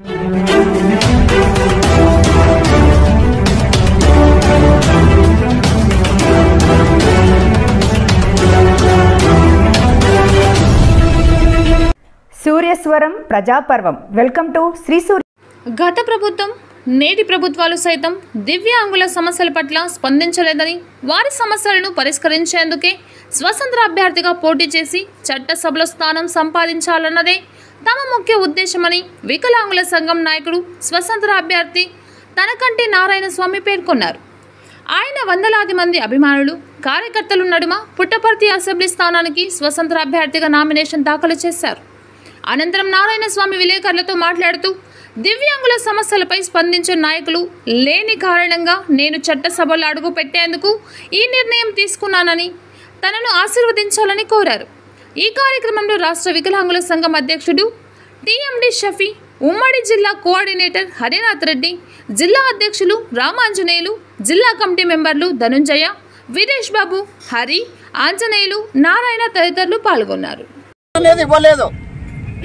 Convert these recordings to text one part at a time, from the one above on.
సూర్యస్వరం ప్రజాపర్వం. Welcome to Shri సూర్య. గత ప్రభుత్వం నేటి ప్రభుత్వాలు సైతం దివ్యాంగుల సమస్యల పట్ల స్పందించలేదని, వారి సమస్యలను పరిష్కరించేందుకే స్వతంత్ర అభ్యర్థిగా పోటీ చేసి చట్టసభలో స్థానం సంపాదించాలన్నదే తమ ముఖ్య ఉద్దేశమని వికలాంగుల సంఘం నాయకుడు స్వతంత్ర అభ్యర్థి తనకంటి నారాయణ స్వామి పేర్కొన్నారు. ఆయన వందలాది మంది అభిమానులు, కార్యకర్తలు నడుమ పుట్టపర్తి అసెంబ్లీ స్థానానికి స్వతంత్ర అభ్యర్థిగా నామినేషన్ దాఖలు చేశారు. అనంతరం నారాయణ స్వామి విలేకరులతో మాట్లాడుతూ, దివ్యాంగుల సమస్యలపై స్పందించే నాయకులు లేని కారణంగా నేను చట్టసభలో అడుగు పెట్టేందుకు ఈ నిర్ణయం తీసుకున్నానని, తనను ఆశీర్వదించాలని కోరారు. ఈ కార్యక్రమంలో రాష్ట్ర వికలాంగుల సంఘం అధ్యక్షుడు టీఎండి షఫీ, ఉమ్మడి జిల్లా కోఆర్డినేటర్ హరినాథ్ రెడ్డి, జిల్లా అధ్యక్షులు రామాంజనేయులు, జిల్లా కమిటీ మెంబర్లు ధనుంజయ, వీరేష్ బాబు, హరి, ఆంజనేయులు, నారాయణ తదితరులు పాల్గొన్నారు.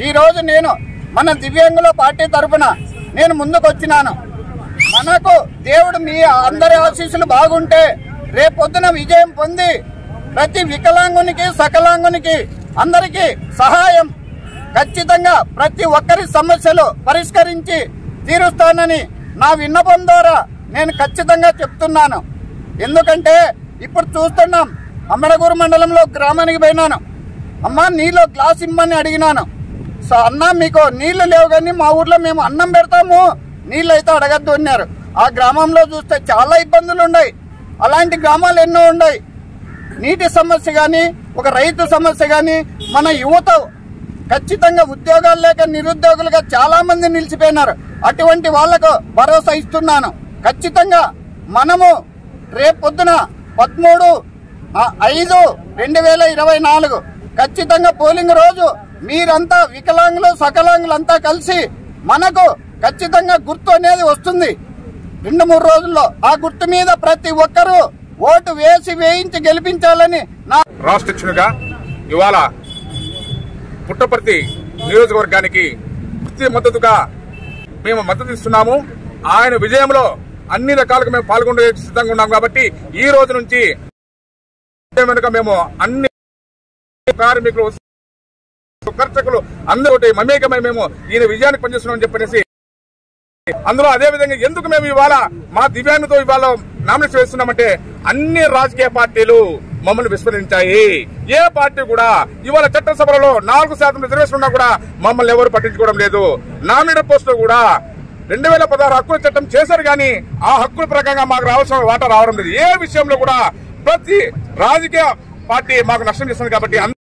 ఈ రోజు నేను మన దివ్యాంగుల పార్టీ తరఫున నేను ముందుకు వచ్చినాను. మనకు దేవుడు మీ అందరి ఆశీస్సులు బాగుంటే రేపొద్దున విజయం పొంది ప్రతి వికలాంగునికి, సకలాంగునికి అందరికీ సహాయం ఖచ్చితంగా ప్రతి ఒక్కరి సమస్యలు పరిష్కరించి తీరుస్తానని నా విన్నపం ద్వారా నేను ఖచ్చితంగా చెప్తున్నాను. ఎందుకంటే ఇప్పుడు చూస్తున్నాం, అమ్మడగూరు మండలంలో గ్రామానికి పోయినాను. అమ్మ నీళ్ళు గ్లాస్ ఇమ్మని అడిగినాను. అన్న మీకు నీళ్లు లేవు కానీ మా ఊర్లో మేము అన్నం పెడతాము, నీళ్ళు అయితే అడగద్దు అన్నారు. ఆ గ్రామంలో చూస్తే చాలా ఇబ్బందులు ఉన్నాయి. అలాంటి గ్రామాలు ఎన్నో ఉన్నాయి. నీటి సమస్య కానీ, ఒక రైతు సమస్య కానీ, మన యువత ఖచ్చితంగా ఉద్యోగాలు లేక నిరుద్యోగులుగా చాలా మంది నిలిచిపోయినారు. అటువంటి వాళ్లకు భరోసా ఇస్తున్నాను. ఖచ్చితంగా మనము రేపొద్దున 13/5/2024 ఖచ్చితంగా పోలింగ్ రోజు మీరంతా వికలాంగులు, సకలాంగులంతా కలిసి మనకు ఖచ్చితంగా గుర్తు అనేది వస్తుంది 2-3 రోజుల్లో. ఆ గుర్తు మీద ప్రతి ఒక్కరూ ఓటు వేయించి గెలిపించాలని నా రాష్ట్రధ్యక్షునిగా ఇవాళ పుట్టపర్తి నియోజకవర్గానికి పూర్తి మద్దతుగా మేము మద్దతు ఇస్తున్నాము. ఆయన విజయంలో అన్ని రకాలుగా మేము పాల్గొనే సిద్ధంగా ఉన్నాం. కాబట్టి ఈ రోజు నుంచి మేము అన్ని కార్మికులు, ఖర్చకులు అందరూ మమేకమై మేము ఈయన విజయానికి పనిచేస్తున్నామని చెప్పనేసి, అందులో అదే విధంగా ఎందుకు మేము ఇవాళ మా దివ్యాంగుతో ఇవాళ నామినేషన్ వేస్తున్నామంటే అన్ని రాజకీయ పార్టీలు మమ్మల్ని విస్మరించాయి. ఏ పార్టీ కూడా ఇవాళ చట్టసభలలో 4% రిజర్వేషన్ ఉన్నా కూడా మమ్మల్ని ఎవరు పట్టించుకోవడం లేదు. నామినేటెడ్ పోస్టులు కూడా 2016 హక్కుల చట్టం చేశారు కానీ ఆ హక్కుల ప్రకారంగా మాకు రావాల్సిన వాటా రావడం లేదు. ఏ విషయంలో కూడా ప్రతి రాజకీయ పార్టీ మాకు నష్టం చేస్తుంది. కాబట్టి